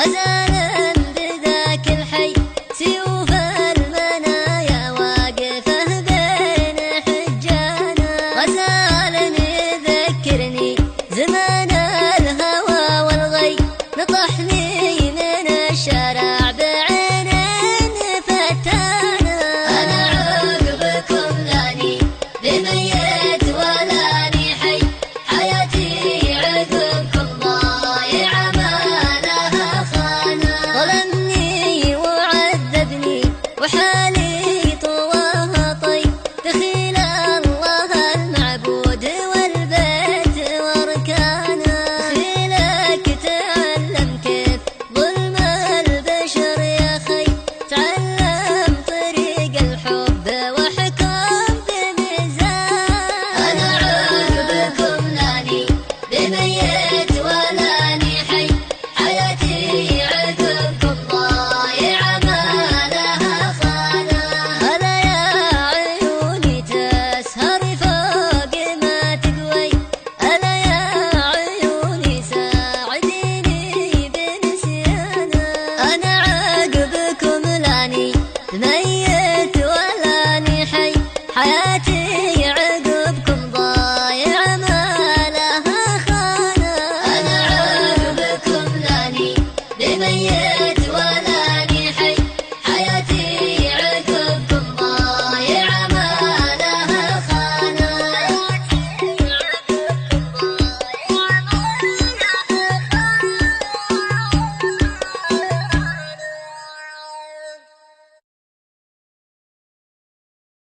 غزالا بذاك الحي سيوف المنايا واقفة بين حجانا، غزالا يذكرني زمان الهوى والغي، نطحني من الشارع بعين فتانا. أنا عقبكم لاني بميت ولاني حي، حياتي عقبكم ضايعة ما لها خانا. ظلمني وعذبني وحالي طواها طي، دخيل الله المعبود والبيت واركانا. دخيلك تعلم كيف ظلم البشر يا خي، تعلم طريق الحب واحكم بميزان. أنا عقبكم لاني بميت ولاني حي، حياتي عقبكم ضايعة ما لها خانا. هلا يا عيوني تسهر فوق ما تقوي، هلا يا عيوني ساعديني بنسيانا. أنا عقبكم لاني بميت ولاني حي، حياتي عقبكم ضايعة ما لها خانا. أنا عقبكم لاني بميت